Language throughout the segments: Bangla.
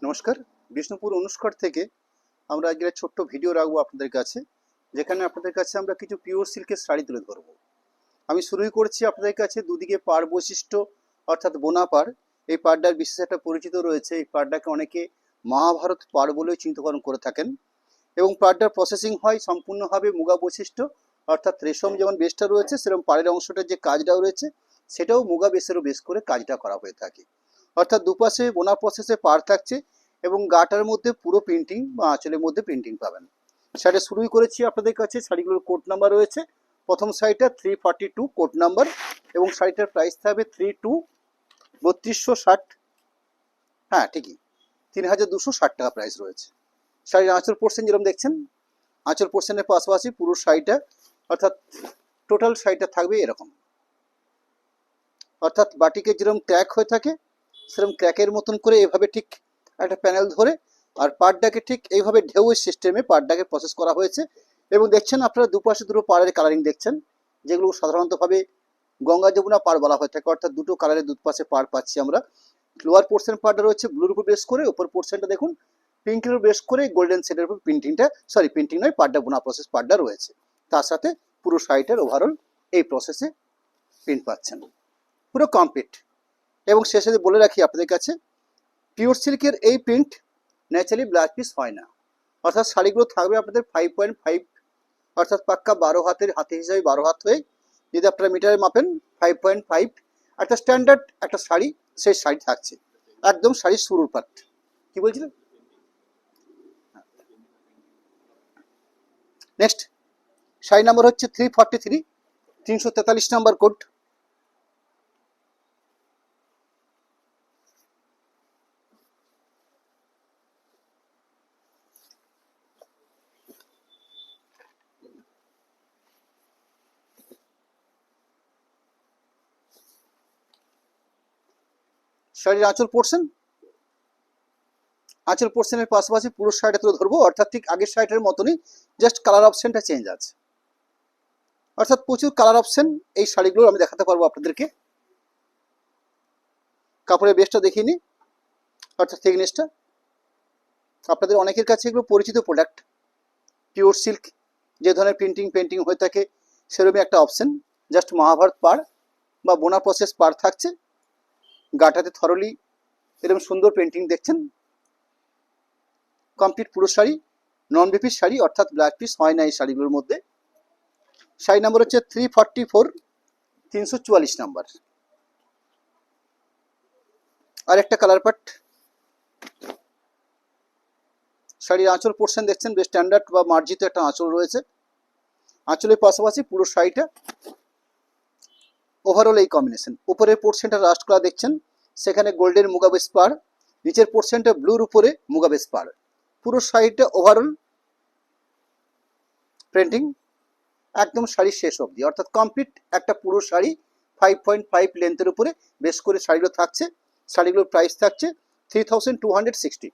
নমস্কার, বিষ্ণুপুর অনুষ্কর থেকে আমরা আজকে ছোট্ট ভিডিও রাখবো আপনাদের কাছে, যেখানে আপনাদের কাছে আমরা কিছু পিওর সিল্কের শাড়ি তুলে ধরবো। আমি শুরুই করছি আপনাদের কাছে দুদিকে পাড় বৈশিষ্ট্য অর্থাৎ বোনা পাড়। এই পাড়টার বিশেষ একটা পরিচিত রয়েছে। এই পাড়টাকে অনেকে মহাভারত পাড় বলেও চিহ্নিতকরণ করে থাকেন এবং পাড়টার প্রসেসিং হয় সম্পূর্ণভাবে মুগা বৈশিষ্ট্য অর্থাৎ রেশম যেমন বেসটা রয়েছে সেরকম পাড়ের অংশটার যে কাজটাও রয়েছে সেটাও মুগা বেসেরও বেস করে কাজটা করা হয়ে থাকে। অর্থাৎ দুপাশে বোনা প্রসেসে পাড় থাকছে এবং গাটার মধ্যে পুরো প্রিন্টিং বা আঁচলের মধ্যে প্রিন্টিং পাবেন। শাড়ি শুরুই করেছি আপনাদের কাছে। শাড়িগুলোর কোড নাম্বার রয়েছে। প্রথম শাড়িটা 342 কোড নাম্বার এবং শাড়িটার প্রাইস থাকবে 3260। হ্যাঁ ঠিকই, 3260 টাকা প্রাইস রয়েছে। শাড়ির আঁচল পোর্শন যেরকম দেখছেন, আঁচল পোর্শনের পাশাপাশি পুরো শাড়িটা অর্থাৎ টোটাল শাড়িটা থাকবে এরকম, অর্থাৎ বাটিকে যেরকম ক্র্যাক হয়ে থাকে সেরকম ক্র্যাকের মতন করে এভাবে ঠিক একটা প্যানেল ধরে আর পাড়টাকে ঠিক এইভাবে ঢেউয়ের সিস্টেমে পাড়টাকে প্রসেস করা হয়েছে। এবং দেখছেন আপনারা দুপাশে দুটো পাড়ের কালারিং দেখছেন, যেগুলো সাধারণতভাবে গঙ্গা যমুনা পাড় বলা হয়ে থাকে, অর্থাৎ দুটো কালারের দুপাশে পাড় পাচ্ছি আমরা। লোয়ার পোর্শন পাড়টা রয়েছে ব্লুর উপর বেস করে, উপর পোর্শনটা দেখুন পিঙ্কের উপর বেস করে গোল্ডেন শেডের উপর প্রিন্টিংটা, সরি প্রিন্টিং নয়, পাড়টা বোনা প্রসেস পাড়টা রয়েছে। তার সাথে পুরো শাড়িটার ওভারঅল এই প্রসেসে প্রিন্ট পাচ্ছেন, পুরো কমপ্লিট। এবং শেষে বলে রাখি আপনাদের কাছে, পিওর সিল্কের এই প্রিন্ট ন্যাচারালি ব্লাউজ পিস হয় না, অর্থাৎ শাড়িগুলো থাকবে আপনাদের 5.5, অর্থাৎ পাক্কা 12 হাতের, হাতে হিসাবে 12 হাত হয়ে যদি আপনারা মিটারে মাপেন 5.5 একটা স্ট্যান্ডার্ড একটা শাড়ি, সেই শাড়ি থাকছে একদম শাড়ির শুরুর পার্ট। কি বলছিলেন? নেক্সট শাড়ি নাম্বার হচ্ছে 343, 343 নাম্বার কোড। শাড়ির আঁচল পোর্শন, আঁচল পোর্শনের পাশাপাশি পুরো শাড়িটা তুলে ধরবো, অর্থাৎ ঠিক আগের শাড়িটার মতনই, জাস্ট কালার অপশনটা চেঞ্জ আছে। অর্থাৎ প্রচুর কালার অপশন এই শাড়িগুলো আমি দেখাতে পারবো আপনাদেরকে। কাপড়ের বেসটা দেখিয়ে নিই, অর্থাৎ থিকনেসটা। আপনাদের অনেকের কাছে এগুলো পরিচিত প্রোডাক্ট। পিওর সিল্ক যে ধরনের প্রিন্টিং পেন্টিং হয়ে থাকে সেরকমই একটা অপশন, জাস্ট মহাভারত পাড় বা বোনা প্রসেস পাড় থাকছে। গাটাতে থরলি এরকম সুন্দর পেন্টিং দেখছেন। কমপ্লিট পুরো শাড়ি নন বিপিস শাড়ি, অর্থাৎ ব্ল্যাক পিস হয় না এই শাড়িগুলোর মধ্যে। শাড়ি নাম্বার হচ্ছে 344, 344 নাম্বার। আর একটা কালার পাট। শাড়ির আঁচল পোর্শন দেখছেন, বেশ স্ট্যান্ডার্ড বা মার্জিত একটা আঁচল রয়েছে। আঁচলের পাশাপাশি পুরো শাড়িটা ওভারঅল এই কম্বিনেশন। উপরের পোর্শনটা রাস্ট করা দেখছেন, সেখানে গোল্ডেন মুগা বেস পাড়, নিচের পোর্শনটা ব্লুর উপরে মুগা বেস পাড়। পুরো শাড়িটা ওভারঅল প্রিন্টিং একদম শাড়ির শেষ অবধি, অর্থাৎ কমপ্লিট একটা পুরো শাড়ি 5.5 লেন্থের উপরে বেশ করে শাড়িগুলো থাকছে। শাড়িগুলোর প্রাইস থাকছে 3260।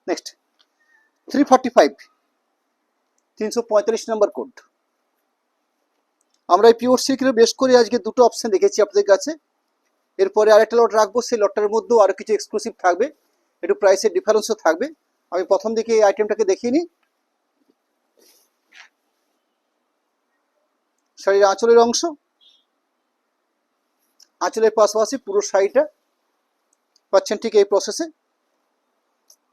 Next 345, 345 number code. আমরা এই পিওর সিল্কের বেশ করে আজকে দুটো অপশন দেখেছি আপনাদের কাছে। এরপরে আরেকটা লট রাখবো, সেই লটটার মধ্যেও আরও কিছু এক্সক্লুসিভ থাকবে, একটু প্রাইসের ডিফারেন্সও থাকবে। আমি প্রথম দিকে এই আইটেমটাকে দেখিয়ে নিই। শাড়ির আঁচলের অংশ, আঁচলের পাশাপাশি পুরো শাড়িটা পাচ্ছেন ঠিক এই প্রসেসে,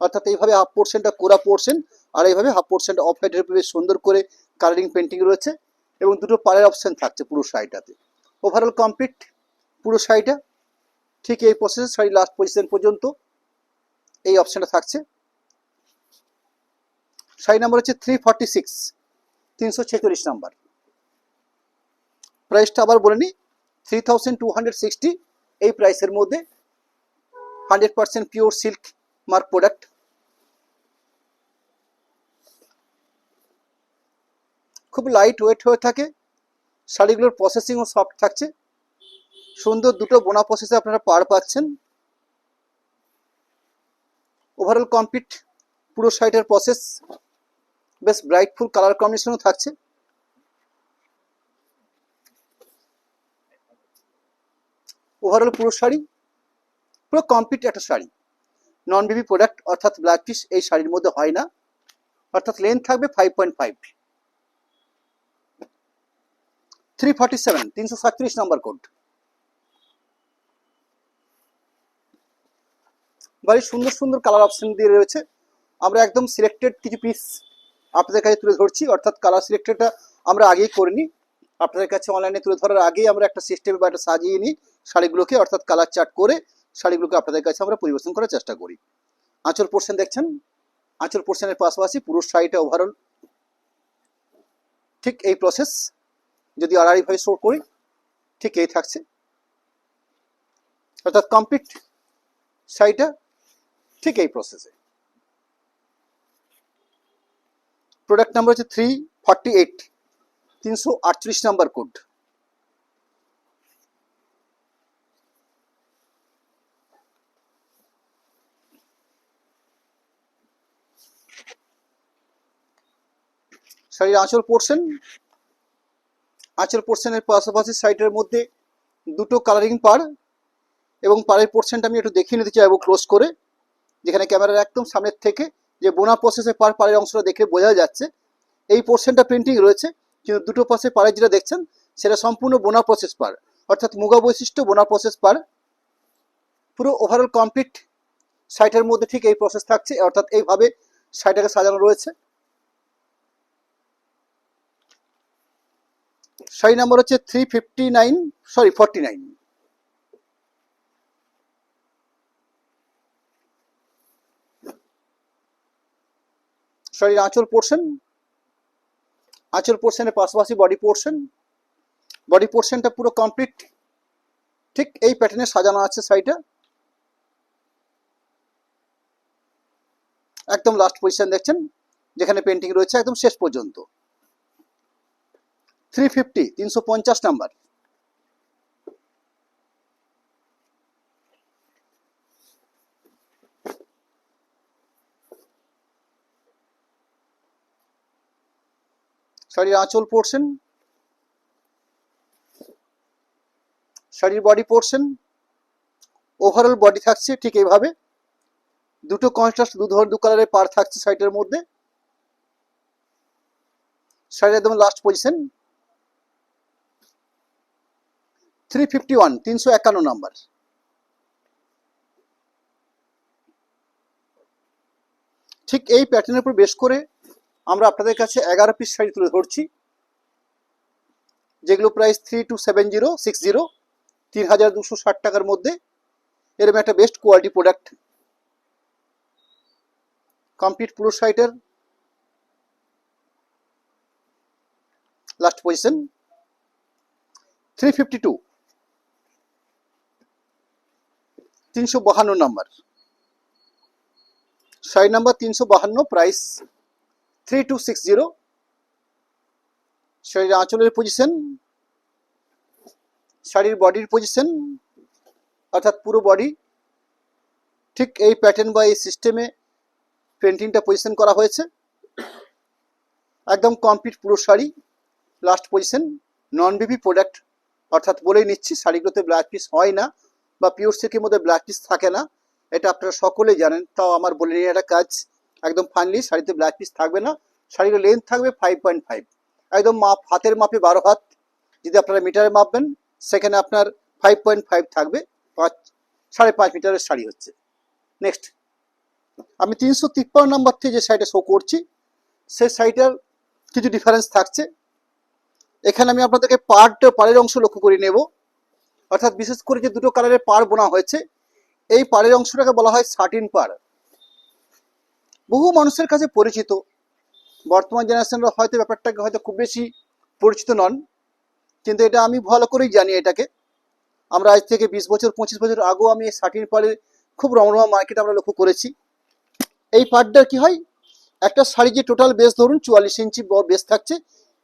অর্থাৎ এইভাবে হাফ পোর্শনটা কোরা পোর্শন আর এইভাবে হাফ পোর্শনটা অফ হোয়াইটের উপরে সুন্দর করে কালারিং পেন্টিং রয়েছে এবং দুটো পাড়ের অপশন থাকছে পুরো শাড়িটাতে। ওভারঅল কমপ্লিট পুরো শাড়িটা ঠিক এই প্রসেসে, শাড়ি লাস্ট পজিশন পর্যন্ত এই অপশনটা থাকছে। শাড়ি নাম্বার হচ্ছে 346, 346 নাম্বার। প্রাইসটা আবার বলে নিই, 3260 এই প্রাইসের মধ্যে 100% পিওর সিল্ক মার্ক প্রোডাক্ট। খুব লাইট ওয়েট হয়ে থাকে, শাড়িগুলোর প্রসেসিংও সফট থাকছে। সুন্দর দুটো বোনা প্রসেসে আপনারা পাড় পাচ্ছেন। ওভারঅল কমপ্লিট পুরো শাড়িটার প্রসেস বেশ ব্রাইটফুল কালার কম্বিনেশনও থাকছে। ওভারঅল পুরো শাড়ি পুরো কমপ্লিট একটা শাড়ি। নন বেবি প্রোডাক্ট অর্থাৎ ব্ল্যাক পিস এই শাড়ির মধ্যে হয় না, অর্থাৎ লেন্থ থাকবে 5.5। 347 337 নাম্বার কোড। ভারী সুন্দর সুন্দর কালার অপশন দিয়ে রয়েছে। আমরা একদম সিলেক্টেড কিছু পিস আপনাদের কাছে তুলে ধরছি, অর্থাৎ কালার সিলেক্টেডটা আমরা আগেই করিনি, আপনাদের কাছে অনলাইনে তুলে ধরার আগেই আমরা একটা সিস্টেমে বা একটা সাজিয়ে নিই শাড়িগুলোকে, অর্থাৎ কালার চার্ট করে শাড়িগুলোকে আপনাদের কাছে আমরা পরিবেশন করার চেষ্টা করি। আঁচল পোর্শন দেখছেন, আঁচল পোর্শনের পাশাপাশি পুরো শাড়িটা ওভারঅল ঠিক এই প্রসেস, যদি আড়াআড়িভাবে শো করি ঠিক এই থাকছে, অর্থাৎ কমপ্লিট শাড়িটা ঠিক এই প্রসেসে। প্রোডাক্ট নাম্বার হচ্ছে 348 338 নাম্বার কোড। শাড়ির আঁচল পোর্শন, আঁচল পোর্শনের পাশাপাশি সাইডের মধ্যে দুটো কালারিং পাড়, এবং পাড়ের পোর্শনটা আমি একটু দেখিয়ে নিতে চাইবো ক্লোজ করে, যেখানে ক্যামেরার একদম সামনের থেকে যে বোনা প্রসেসে পাড়ের অংশটা দেখে বোঝা যাচ্ছে এই পোর্শনটা প্রিন্টিং রয়েছে, কিন্তু দুটো পাশে পাড়ে যেটা দেখছেন সেটা সম্পূর্ণ বোনা প্রসেস পাড়, অর্থাৎ মুগা বৈশিষ্ট্য বোনা প্রসেস পাড়। পুরো ওভারঅল কমপ্লিট সাইটের মধ্যে ঠিক এই প্রসেস থাকছে, অর্থাৎ এইভাবে সাইটটাকে সাজানো রয়েছে। শাড়ি নাম্বার হচ্ছে 49। শাড়ির আঁচল পোর্শন, আঁচল পোর্শনের পাশাপাশি বডি পোর্শন, বডি পোর্শনটা পুরো কমপ্লিট ঠিক এই প্যাটার্নে সাজানো আছে শাড়িটা। একদম লাস্ট পজিশন দেখছেন যেখানে পেন্টিং রয়েছে একদম শেষ পর্যন্ত। 350 নাম্বার। শাড়ির আঁচল পোর্শন, শাড়ির বডি পোর্শন, ওভারঅল বডি থাকছে ঠিক এইভাবে, দুটো কন্ট্রাস্ট দু কালারের পার থাকছে শাড়িটার মধ্যে। শাড়ির একদম লাস্ট পজিশন 351 নাম্বার। ঠিক এই প্যাটার্নের উপর বেশ করে আমরা আপনাদের কাছে 11 পিস শাড়ি তুলে ধরছি, যেগুলো প্রাইস 327060 3260 টাকার মধ্যে। এরকম একটা বেস্ট কোয়ালিটি প্রোডাক্ট, কমপ্লিট পুরো শাড়িটার last position 352 number. Sari number 352, price 3260। শাড়ির আঁচলের পজিশন, শাড়ির বডির পজিশন, অর্থাৎ পুরো বডি ঠিক এই প্যাটার্ন বা এই সিস্টেমে পেন্টিংটা পজিশন করা হয়েছে। একদম কমপ্লিট পুরো শাড়ি লাস্ট পজিশন। নন বেবি প্রোডাক্ট, অর্থাৎ বলেই নিচ্ছি শাড়িগুলোতে ব্ল্যাক পিস হয় না বা পিওর সিল্কের মধ্যে ব্ল্যাক পিস থাকে না, এটা আপনারা সকলেই জানেন, তাও আমার বলে নিয়ে একটা কাজ। একদম ফাইনালি শাড়িতে ব্ল্যাক পিস থাকবে না, শাড়ির লেন্থ থাকবে 5.5, একদম মাপ হাতের মাপে 12 হাত, যদি আপনারা মিটারে মাপবেন সেখানে আপনার 5.5 থাকবে, 5.5 মিটারের শাড়ি হচ্ছে। নেক্সট আমি 353 নাম্বার থেকে যে শাড়িটা শো করছি সেই শাড়িটার কিছু ডিফারেন্স থাকছে। এখানে আমি আপনাদেরকে পাড়ের অংশ লক্ষ্য করে নেব, অর্থাৎ বিশেষ করে যে দুটো কালারের পাড় বোনা হয়েছে এই পাড়ের অংশটাকে বলা হয় সাটিন পাড়। বহু মানুষের কাছে পরিচিত, বর্তমান জেনারেশনরা হয়তো ব্যাপারটাকে হয়তো খুব বেশি পরিচিত নন, কিন্তু এটা আমি ভালো করেই জানি এটাকে। আমরা আজ থেকে 20 বছর 25 বছর আগেও আমি এই সাটিন পাড়ের খুব রমরমা মার্কেট আমরা লক্ষ্য করেছি। এই পাড়টার কি হয়, একটা শাড়ি যে টোটাল বেস ধরুন 44 ইঞ্চি বেস থাকছে,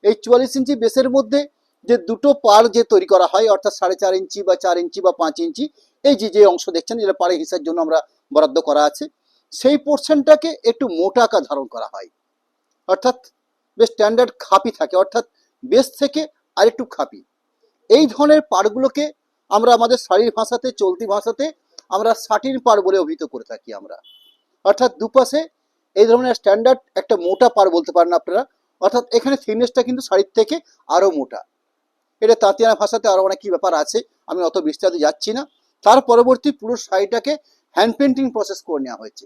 এই 44 ইঞ্চি বেসের মধ্যে যে দুটো পাড় যে তৈরি করা হয়, অর্থাৎ 4.5 ইঞ্চি বা 4 ইঞ্চি বা 5 ইঞ্চি, এই যে অংশ দেখছেন যেটা পাড়ের হিসাবের জন্য আমরা বরাদ্দ করা আছে, সেই পোর্শনটাকে একটু মোটা আকার ধারণ করা হয়, অর্থাৎ বেশ স্ট্যান্ডার্ড খাপি থাকে, অর্থাৎ বেস থেকে আরেকটু খাপি। এই ধরনের পাড়গুলোকে আমরা আমাদের শাড়ির ভাষাতে, চলতি ভাষাতে আমরা সাটিন পাড় বলে অভিহিত করে থাকি আমরা। অর্থাৎ দুপাশে এই ধরনের স্ট্যান্ডার্ড একটা মোটা পাড় বলতে পারেন আপনারা। অর্থাৎ এখানে থিকনেসটা কিন্তু শাড়ির থেকে আরও মোটা। এটা তাঁতিয়ানা ভাষাতে আরও অনেক কী ব্যাপার আছে, আমি অত বিস্তারিত যাচ্ছি না। তার পরবর্তী পুরো শাড়িটাকে হ্যান্ড পেন্টিং প্রসেস করে নেওয়া হয়েছে।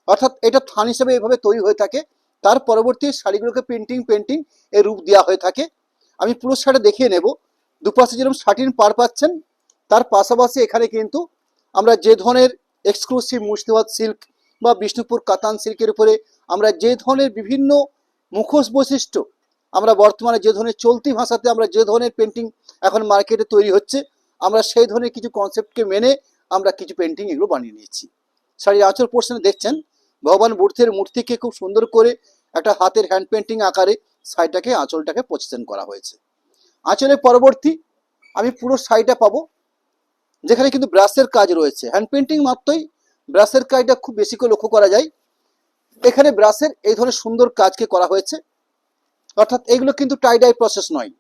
অর্থাৎ এটা থান হিসেবে এভাবে তৈরি হয়ে থাকে। তার পরবর্তী শাড়িগুলোকে পেন্টিং এর রূপ দেওয়া হয়ে থাকে। আমি পুরো শাড়ি দেখিয়ে নেব। দুপাশে যেরকম সাটিন পাড় পাচ্ছেন, তার পাশাপাশি এখানে কিন্তু আমরা যে ধরনের এক্সক্লুসিভ মুর্শিদাবাদ সিল্ক বা বিষ্ণুপুর কাতান সিল্কের উপরে আমরা যে ধরনের বিভিন্ন মুখোশ বৈশিষ্ট্য, আমরা বর্তমানে যে ধরনের চলতি ভাষাতে আমরা যে ধরনের পেন্টিং এখন মার্কেটে তৈরি হচ্ছে, আমরা সেই ধরনের কিছু কনসেপ্টকে মেনে আমরা কিছু পেন্টিং এগুলো বানিয়ে নিয়েছি। শাড়ির আঁচল পোর্শনে দেখছেন ভগবান বুদ্ধের মূর্তিকে খুব সুন্দর করে একটা হাতের হ্যান্ড পেন্টিং আকারে শাড়িটাকে আঁচলটাকে পজিশন করা হয়েছে। আঁচলের পরবর্তী আমি পুরো শাড়িটা পাবো যেখানে কিন্তু ব্রাশের কাজ রয়েছে। হ্যান্ড পেন্টিং মাত্রই ব্রাশের কাজটা খুব বেশি করে লক্ষ্য করা যায়। এখানে ব্রাশের এই ধরনের সুন্দর কাজকে করা হয়েছে। অর্থাৎ এগুলো কিন্তু টাই ডাই প্রসেস নয়,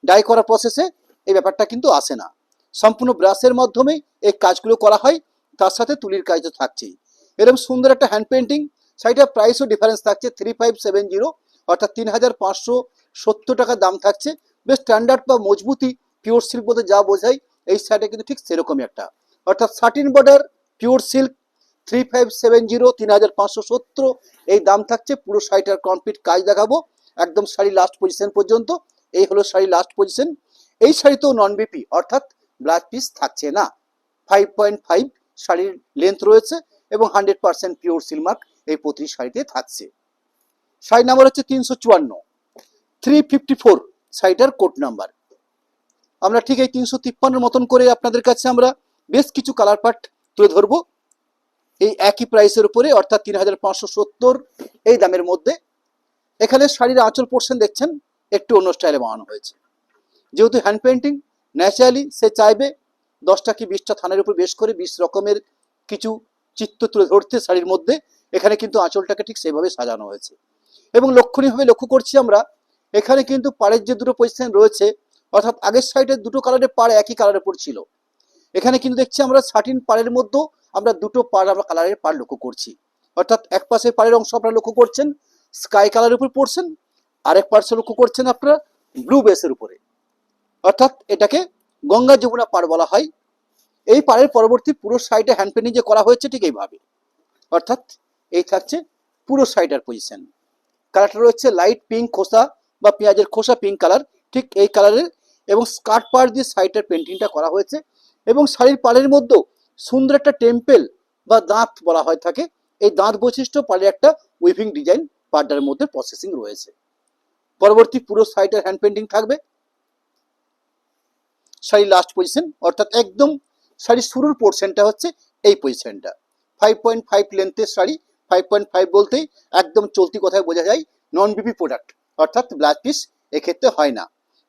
ডাই করা প্রসেসে এই ব্যাপারটা কিন্তু আসে না। সম্পূর্ণ ব্রাশের মাধ্যমেই এই কাজগুলো করা হয়, তার সাথে তুলির কাজ তো থাকছেই। এরকম সুন্দর একটা হ্যান্ড পেন্টিং। শাড়িটার প্রাইসও ডিফারেন্স থাকছে 3570, অর্থাৎ 3570 টাকা দাম থাকছে। বেশ স্ট্যান্ডার্ড বা মজবুতি পিওর সিল্ক বলতে যা বোঝায় এই শাড়িটা কিন্তু ঠিক সেরকমই একটা। অর্থাৎ সাটিন বর্ডার পিওর সিল্ক 3570, 3570 এই দাম থাকছে। পুরো শাড়িটার কমপ্লিট কাজ দেখাবো একদম শাড়ি লাস্ট পজিশন পর্যন্ত। এই হলো শাড়ি লাস্ট পজিশন। এই শাড়িতেও নন বিপি অর্থাৎ ব্লাড পিস থাকছে না। 5.5 শাড়ির লেন্থ রয়েছে এবং 100% পিওর সিলমার্ক এই প্রতি শাড়িতে থাকছে। শাড়ি নাম্বার হচ্ছে 354, 354 শাড়িটার কোড নাম্বার। আমরা ঠিক এই 353 মতন করে আপনাদের কাছে আমরা বেশ কিছু কালার পার্ট তুলে ধরবো এই একই প্রাইসের উপরে, অর্থাৎ 3570 এই দামের মধ্যে। এখানে শাড়ির আঁচল পোর্শন দেখছেন একটু অন্য স্টাইলে বানানো হয়েছে। যেহেতু হ্যান্ড পেন্টিং, ন্যাচারালি সে চাইবে 10টা কি 20টা থানের উপর বেশ করে 20 রকমের কিছু চিত্র তুলে ধরতে শাড়ির মধ্যে। এখানে কিন্তু আঁচলটাকে ঠিক সেইভাবে সাজানো হয়েছে এবং লক্ষণীয়ভাবে লক্ষ্য করছি আমরা এখানে কিন্তু পাড়ের যে দুটো পজিশন রয়েছে, অর্থাৎ আগের সাইডে দুটো কালারের পাড় একই কালারের উপর ছিল, এখানে কিন্তু দেখছি আমরা সাটিন পাড়ের মধ্যেও আমরা দুটো পাড় আমরা কালারের পাড় লক্ষ্য করছি। অর্থাৎ এক পাশের পাড়ের অংশ আপনারা লক্ষ্য করছেন স্কাই কালারের উপর পড়ছেন, আরেক পার্শ্ব লক্ষ্য করছেন আপনারা ব্লু বেসের উপরে। অর্থাৎ এটাকে গঙ্গা যমুনা পাড় বলা হয়। এই পাড়ের পরবর্তী পুরো সাইডে হ্যান্ড পেন্টিং যে করা হয়েছে ঠিক এইভাবে। অর্থাৎ এই থাকছে পুরো সাইডের পজিশন। কালারটা রয়েছে লাইট পিঙ্ক খোসা বা পেঁয়াজের খোসা পিঙ্ক কালার, ঠিক এই কালারের। এবং স্কার্ট পাড় দিয়ে সাইডের পেন্টিংটা করা হয়েছে এবং শাড়ির পাড়ের মধ্যেও সুন্দর একটা টেম্পেল বা দাঁত বলা হয় থাকে, এই দাঁত বৈশিষ্ট্য পাড়ে একটা উইভিং ডিজাইন পাড়টার মধ্যে প্রসেসিং রয়েছে। পরবর্তী পুরো সাইডের হ্যান্ড পেন্টিং থাকবে। শাড়ি লাস্ট পজিশন, অর্থাৎ একদম শাড়ির শুরুর পোর্শনটা হচ্ছে এই পজিশনটা। 5.5 লেন্থের শাড়ি। 5.5 বলতেই একদম চলতি কথায় বোঝা যায় নন বিপি প্রোডাক্ট, অর্থাৎ ব্লাড পিস এক্ষেত্রে হয় না।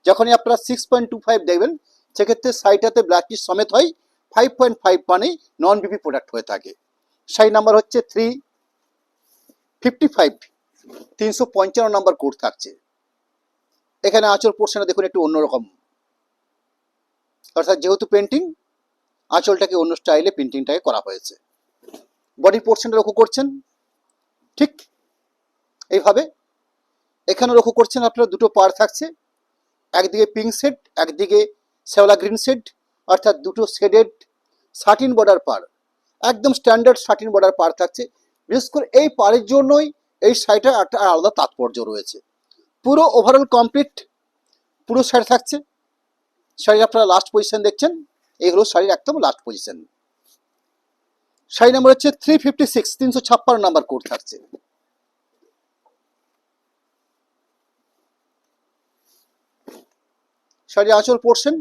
যখনই আপনারা 6.25 দেখবেন সেক্ষেত্রে শাড়িটাতে ব্লাড পিস সমেত হয়। 5.5 মানেই নন বিপি প্রোডাক্ট হয়ে থাকে। শাড়ি নাম্বার হচ্ছে 355, 355 নাম্বার কোড থাকছে। এখানে আঁচল পোর্শনে দেখুন একটু অন্যরকম, অর্থাৎ যেহেতু পেন্টিং আঁচলটাকে অন্য স্টাইলে পেন্টিংটাকে করা হয়েছে। বডি পোর্শনটা লক্ষ্য করছেন ঠিক এইভাবে। এখানে লক্ষ্য করছেন আপনারা দুটো পাড় থাকছে, একদিকে পিঙ্ক শেড একদিকে শ্যাওলা গ্রিন শেড, অর্থাৎ দুটো শেডেড সাটিন বর্ডার পাড়, একদম স্ট্যান্ডার্ড সাটিন বর্ডার পাড় থাকছে। বিশেষ করে এই পাড়ের জন্যই এই শাড়িটার একটা আলাদা তাৎপর্য রয়েছে। পুরো ওভারঅল কমপ্লিট পুরো শাড়ি থাকছে। শাড়ির আপনারা লাস্ট পজিশন দেখছেন, এই হলো শাড়ির একদম লাস্ট পজিশন। শাড়ি নাম্বার হচ্ছে 356, 356 নাম্বার কোড থাকছে। শাড়ির আঁচল পোর্শন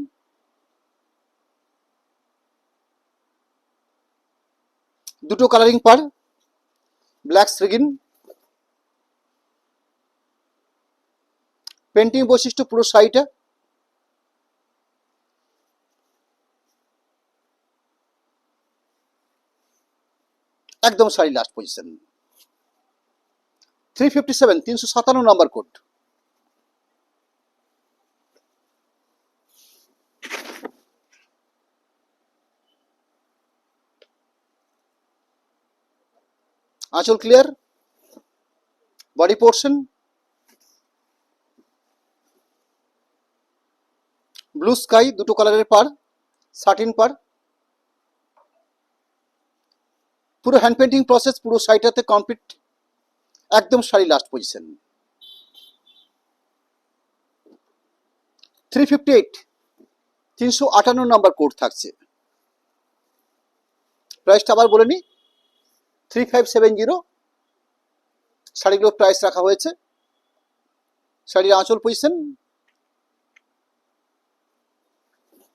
দুটো কালারিং পাড়, ব্ল্যাক শ্রিগিন। পেন্টিং বৈশিষ্ট্য পুরো শাড়িটা। একদম sari last position. 357, 357 number code. আঁচল clear, body portion blue sky, দুটো কালারের পার, সাটিন পার। পুরো হ্যান্ড পেন্টিং প্রসেস পুরো শাড়িটাতে কমপ্লিট, একদম sari last position. 358, 358 number code থাকছে। প্রাইসটা আবার বলে নি, 3570 শাড়িগুলোর প্রাইস রাখা হয়েছে। শাড়ির আঁচল পজিশন,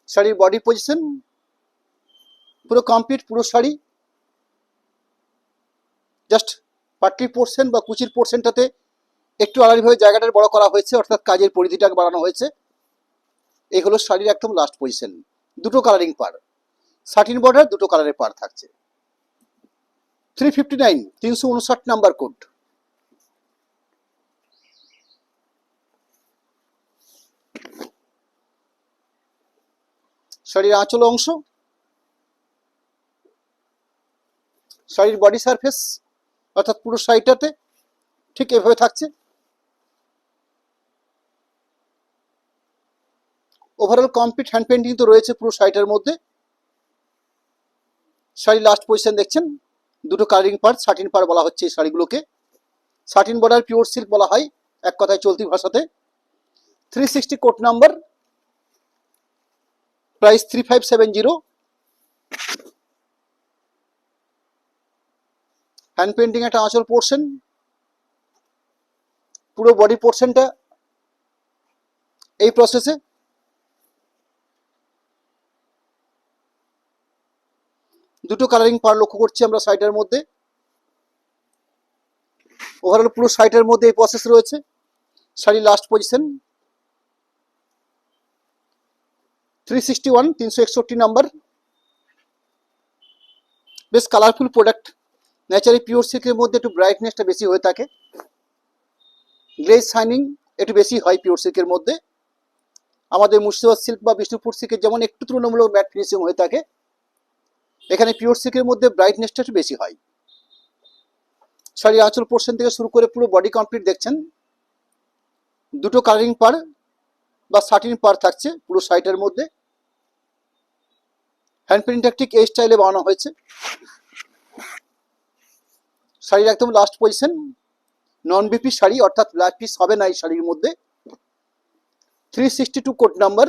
শাড়ির বডি পজিশন পুরো কমপ্লিট, পুরো শাড়ি জাস্ট পাটলি পোর্শন বা কুচির পোর্শনটাতে একটু আলাদাভাবে জায়গাটা বড় করা হয়েছে, অর্থাৎ কাজের পরিধিটা বাড়ানো হয়েছে। এই হলো শাড়ির একদম লাস্ট পজিশন। দুটো কালারিং পার, সাটিন বর্ডার, দুটো কালারের পার থাকছে। 359, 359 নাম্বার কোড। শাড়ির আঁচল অংশ, শাড়ির বডি সারফেস অর্থাৎ পুরো শাড়িটাতে ঠিক এভাবে থাকছে। ওভারঅল কমপ্লিট হ্যান্ড পেন্টিং তো রয়েছে পুরো শাড়িটার মধ্যে। শাড়ির লাস্ট পজিশন দেখছেন, দুটো কালারিং পার, সাটিন পার বলা হচ্ছে এই শাড়িগুলোকে। সাটিন বর্ডার পিওর সিল্ক বলা হয় এক কথায় চলতি ভাষাতে। 360 code number, price 3570। Hand painting একটা আঁচল পোর্শন, পুরো বডি পোর্শনটা এই প্রসেসে। দুটো কালারিং পার লক্ষ্য করছি আমরা শাড়িটার মধ্যে। ওভারঅল পুরো শাড়িটার মধ্যে এই প্রসেস রয়েছে। শাড়ির লাস্ট পজিশন 361, 361 নাম্বার। বেশ কালারফুল প্রোডাক্ট। ন্যাচারালি পিওর সিল্কের মধ্যে একটু ব্রাইটনেসটা বেশি হয়ে থাকে, গ্লেজ শাইনিং একটু বেশি হয় পিওর সিল্কের মধ্যে। আমাদের মুর্শিদাবাদ সিল্ক বা বিষ্ণুপুর সিল্কের যেমন একটু তুলনামূলক ম্যাট ফিনিশিং হয়ে থাকে, এখানে পিওর সিল্কের মধ্যে ব্রাইটনেসটা একটু বেশি হয়। শাড়ির আঁচল পোর্শন থেকে শুরু করে পুরো বডি কমপ্লিট দেখছেন। দুটো কালারিং পার বা সাটিন পার থাকছে পুরো শাড়িটার মধ্যে। হ্যান্ড পেন্টিংটা ঠিক এই স্টাইলে বানানো হয়েছে। শাড়ির একদম লাস্ট পজিশন, নন বিপি শাড়ি অর্থাৎ ব্ল্যাক পিস হবে না এই শাড়ির মধ্যে। 362 কোড নাম্বার।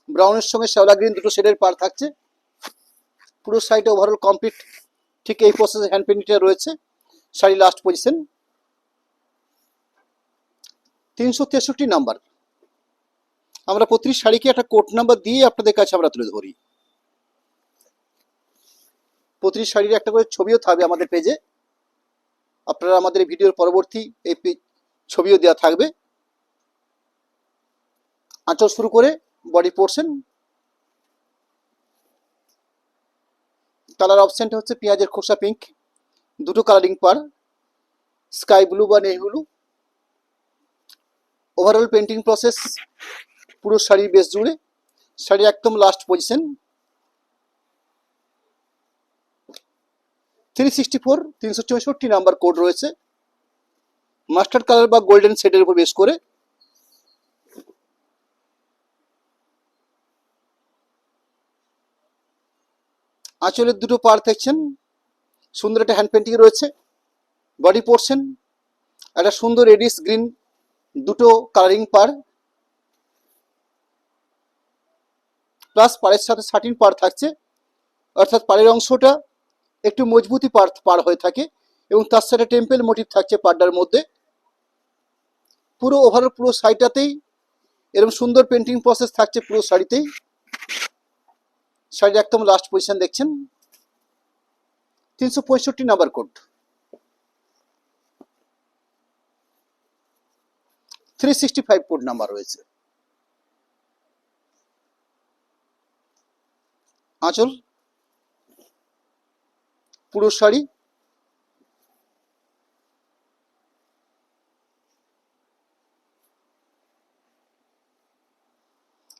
ব্রাউনের সঙ্গে শ্যাওলা গ্রিন দুটো শেডের পার থাকছে। পুরো শাড়িটা ওভারঅল কমপ্লিট ঠিক এই প্রসেসে হ্যান্ড পেন্টিংটা রয়েছে। Sari last position 363 number. আমরা প্রতিটি শাড়িকে একটা কোড নাম্বার দিয়ে আপনাদের কাছে আমরা তুলে ধরি। প্রতিটি শাড়ির একটা করে ছবিও থাকবে আমাদের পেজে, আপনারা আমাদের ভিডিওর পরবর্তী এই ছবিও দেওয়া থাকবে। আঁচল শুরু করে বডি পোর্শন, কালার অপশনটা হচ্ছে পেঁয়াজের খোসা পিঙ্ক, দুটো কালারিং পার, স্কাই ব্লু বা navy blue. Overall painting process পুরো শাড়ির বেস জুড়ে। শাড়ির একদম লাস্ট পজিশন 364, 364 নাম্বার কোড রয়েছে। মাস্টার্ড কালার বা গোল্ডেন শেডের উপর বেস করে। আঁচলের দুটো পার দেখছেন, সুন্দর একটা হ্যান্ড পেন্টিং রয়েছে। বডি পোর্শন একটা সুন্দর রেডিশ গ্রিন, দুটো কালারিং পার, প্লাস পাড়ের সাথে সাটিন পার থাকছে, অর্থাৎ পাড়ের অংশটা একটু মজবুতি পার হয়ে থাকে এবং তার সাথে টেম্পল মোটিভ থাকছে পাড়টার মধ্যে। পুরো ওভারঅল পুরো শাড়িটাতেই এরকম সুন্দর পেন্টিং প্রসেস থাকছে পুরো শাড়িতেই। শাড়ির একদম লাস্ট পজিশন দেখছেন 365 নাম্বার কোড। 365 কোড নাম্বার রয়েছে। আঁচল পুরো শাড়ি,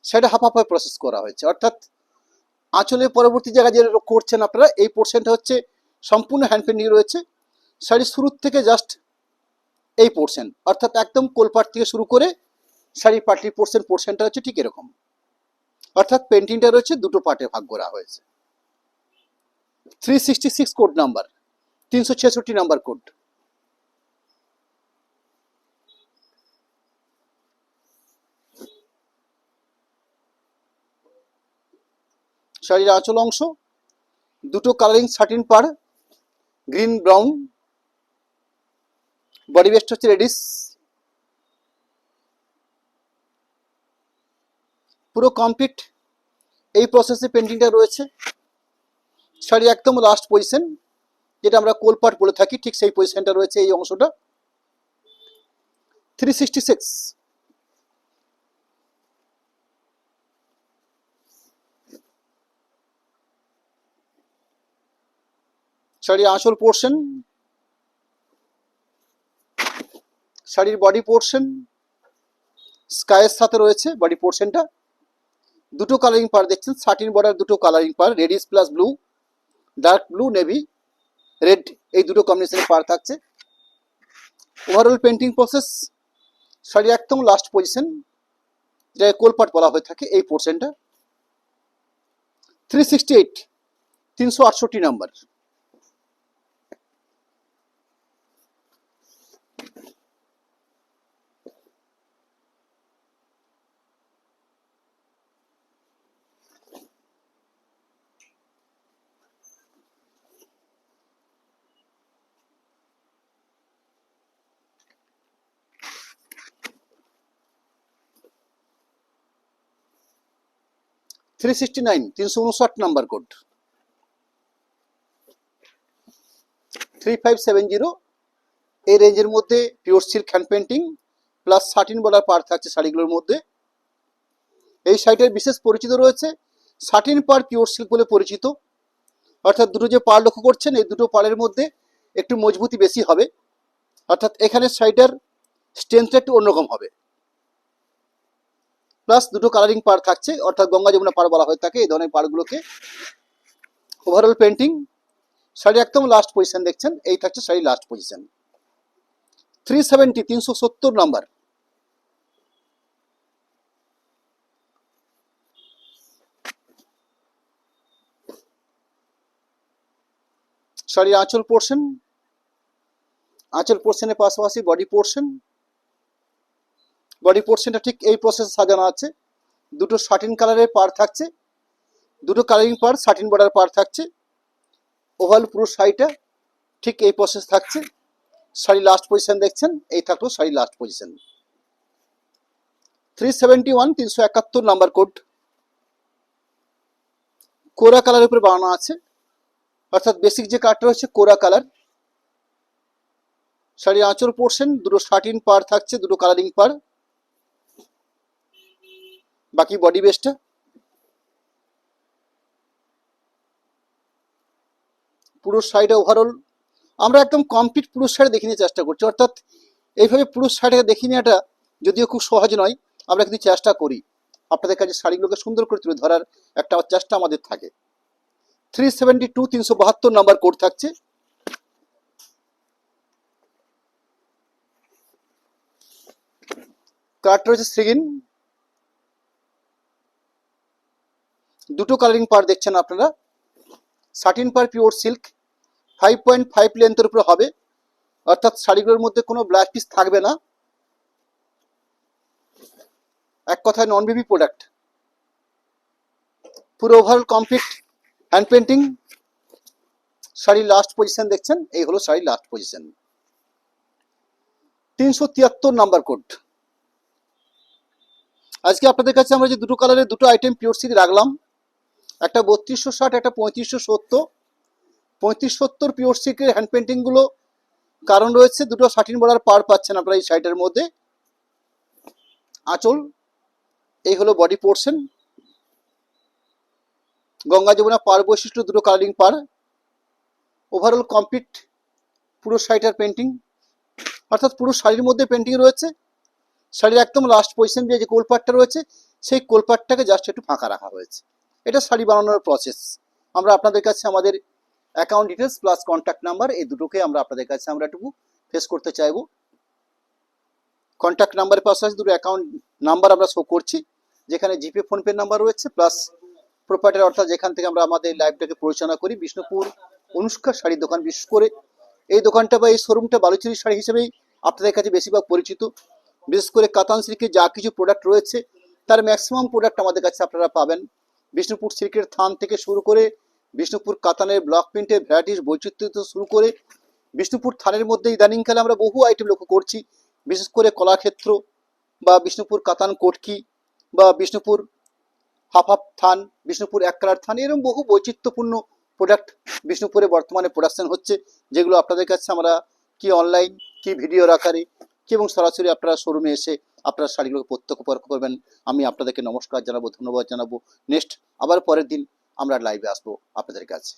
সেটা হাফ হাফ প্রসেস করা হয়েছে, অর্থাৎ আঁচলের পরবর্তী জায়গায় যে করছেন আপনারা এই পোর্শনটা হচ্ছে সম্পূর্ণ হ্যান্ড পেন্টিং রয়েছে। শাড়ির শুরুর থেকে জাস্ট এই পোর্শন, অর্থাৎ একদম কোলপাট থেকে শুরু করে শাড়ির পাটলির পোর্শনটা হচ্ছে ঠিক এরকম, অর্থাৎ পেন্টিংটা রয়েছে দুটো পার্টে ভাগ করা হয়েছে। 366 কোড নাম্বার, 366 নাম্বার কোড। শাড়ির আঁচল অংশ, দুটো কালারিং সাটিন পার, গ্রিন ব্রাউন, বডি বেস্ট হচ্ছে রেডিশ, পুরো কমপ্লিট এই প্রসেসে পেন্টিংটা রয়েছে। শাড়ি একদম লাস্ট পজিশন, যেটা আমরা কোলপাট বলে থাকি, ঠিক সেই পজিশনটা রয়েছে এই অংশটা। 366। শাড়ির আঁচল পোর্শন, শাড়ির বডি পোর্শন স্কাইয়ের সাথে রয়েছে বডি পোর্শনটা। দুটো কালারিং পার দেখছেন, সাটিন বর্ডার দুটো কালারিং পার, reddish plus blue, dark blue, navy, red, এই দুটো কম্বিনেশনের পার থাকছে। ওভারঅল পেন্টিং প্রসেস, শাড়ি একদম লাস্ট পজিশন, যেটা কোলপাট বলা হয়ে থাকে এই পোর্শনটা। 368, 368 নাম্বার। Three 359 number code. 3570 এই রেঞ্জের মধ্যে pure silk hand painting plus satin border পার থাকছে শাড়িগুলোর মধ্যে। এই শাড়িটার বিশেষ পরিচিত রয়েছে সাটিন পার পিওর সিল্ক বলে পরিচিত, অর্থাৎ দুটো যে পার লক্ষ্য করছেন এই দুটো পাড়ের মধ্যে একটু মজবুতি বেশি হবে, অর্থাৎ এখানে শাড়িটার স্ট্রেংথটা একটু অন্যরকম হবে। প্লাস দুটো কালারিং পার থাকছে, অর্থাৎ গঙ্গা যমুনা পার বলা হয়ে থাকে এই ধরনের পারগুলোকে। ওভারঅল পেন্টিং, শাড়ি একদম লাস্ট পজিশন দেখছেন, এই থাকছে শাড়ি লাস্ট পজিশন। 370, 370 নাম্বার। শাড়ির আঁচল পোর্শন, আঁচল পোর্শনের পাশাপাশি বডি পোর্শন, বডি পোর্শনটা ঠিক এই প্রসেস সাজানো আছে। দুটো সাটিন কালারের পার থাকছে, দুটো কালারিং পার, সাটিন বর্ডার পার থাকছে। ওভারঅল পুরো শাড়িটা ঠিক এই প্রসেস থাকছে। শাড়ি লাস্ট পজিশন দেখছেন, এই থাকলো sari last position. 371, 371 number code. কোরা কালারের উপরে বানানো আছে, অর্থাৎ বেসিক যে কালারটা হচ্ছে কোরা কালার। শাড়ির আঁচল পোর্শন, দুটো সাটিন পার থাকছে, দুটো কালারিং পার, বাকি বডি বেসটা। পুরো শাড়িটা ওভারঅল আমরা একদম কমপ্লিট পুরো শাড়ি দেখে নিয়ে চেষ্টা করছি, অর্থাৎ এইভাবে পুরো শাড়িটাকে দেখে নেওয়াটা যদিও খুব সহজ নয়, আমরা কিন্তু চেষ্টা করি আপনাদের কাছে শাড়িগুলোকে সুন্দর করে তুলে ধরার একটা চেষ্টা আমাদের থাকে। 372, 372 নাম্বার কোড থাকছে। কালারটা রয়েছে শ্রীগিন, দুটো কালারিং পার দেখছেন আপনারা। সাটিন পার পিওর সিল্ক, 5.5 লেন্থের উপরে হবে, অর্থাৎ শাড়িগুলোর মধ্যে কোনো ব্ল্যাক পিস থাকবে না, এক কথায় নন বেবি প্রোডাক্ট। পুরো ওভারঅল কমপ্লিট হ্যান্ড পেন্টিং। শাড়ির লাস্ট পজিশন দেখছেন, এই হলো শাড়ির লাস্ট পজিশন। 373 number code. আজকে আপনাদের কাছে আমরা যে দুটো কালারের দুটো আইটেম পিওর সিল্ক রাখলাম, একটা 3260, একটা 3570। 3570 পিওর সিল্কের হ্যান্ড পেন্টিংগুলো কারণ রয়েছে দুটো সাটিন বর্ডার পার পাচ্ছেন আপনারা এই শাড়িটার মধ্যে। আঁচল, এই হলো বডি পোর্শন, গঙ্গা যমুনা পার বৈশিষ্ট্য দুটো কালারিং পার। ওভারঅল কমপ্লিট পুরো শাড়িটার পেন্টিং, অর্থাৎ পুরো শাড়ির মধ্যে পেন্টিং রয়েছে। শাড়ির একদম লাস্ট পজিশন দিয়ে যে কোলপাটটা রয়েছে সেই কোলপাটটাকে জাস্ট একটু ফাঁকা রাখা হয়েছে। এটা শাড়ি বানানোর প্রসেস। আমরা আপনাদের কাছে আমাদের account details plus contact number এই দুটোকে আমরা আপনাদের কাছে আমরা একটু ফেস করতে চাইবো। কন্ট্যাক্ট নাম্বারের পাশাপাশি দুটো অ্যাকাউন্ট নাম্বার আমরা শো করছি, যেখানে জিপে ফোনপে নাম্বার রয়েছে, প্লাস প্রোপাইটার অর্থাৎ যেখান থেকে আমরা আমাদের লাইভটাকে পরিচালনা করি, বিষ্ণুপুর অনুষ্কা শাড়ির দোকান। বিশেষ করে এই দোকানটা বা এই শোরুমটা বালুচুরি শাড়ি হিসেবেই আপনাদের কাছে বেশিরভাগ পরিচিত। বিশেষ করে কাতান সিল্কের যা কিছু প্রোডাক্ট রয়েছে তার ম্যাক্সিমাম প্রোডাক্ট আমাদের কাছে আপনারা পাবেন। বিষ্ণুপুর সিল্কের থান থেকে শুরু করে বিষ্ণুপুর কাতানের ব্লক প্রিন্টের ভ্যারাইটিস বৈচিত্র্য থেকে শুরু করে বিষ্ণুপুর থানের মধ্যে ইদানিংকালে আমরা বহু আইটেম লক্ষ্য করছি, বিশেষ করে কলাক্ষেত্র বা বিষ্ণুপুর কাতান কোটকি বা বিষ্ণুপুর হাফ হাফ থান, বিষ্ণুপুর এক কালার থান, এরকম বহু বৈচিত্র্যপূর্ণ প্রোডাক্ট বিষ্ণুপুরে বর্তমানে প্রোডাকশন হচ্ছে, যেগুলো আপনাদের কাছে আমরা কি অনলাইন কি ভিডিওর আকারে কি এবং সরাসরি আপনারা শোরুমে এসে আপনারা শাড়িগুলোকে প্রত্যক্ষ পরখ করবেন। আমি আপনাদেরকে নমস্কার জানাবো, ধন্যবাদ জানাবো। নেক্সট আবার পরের দিন আমরা লাইভে আসবো আপনাদের কাছে।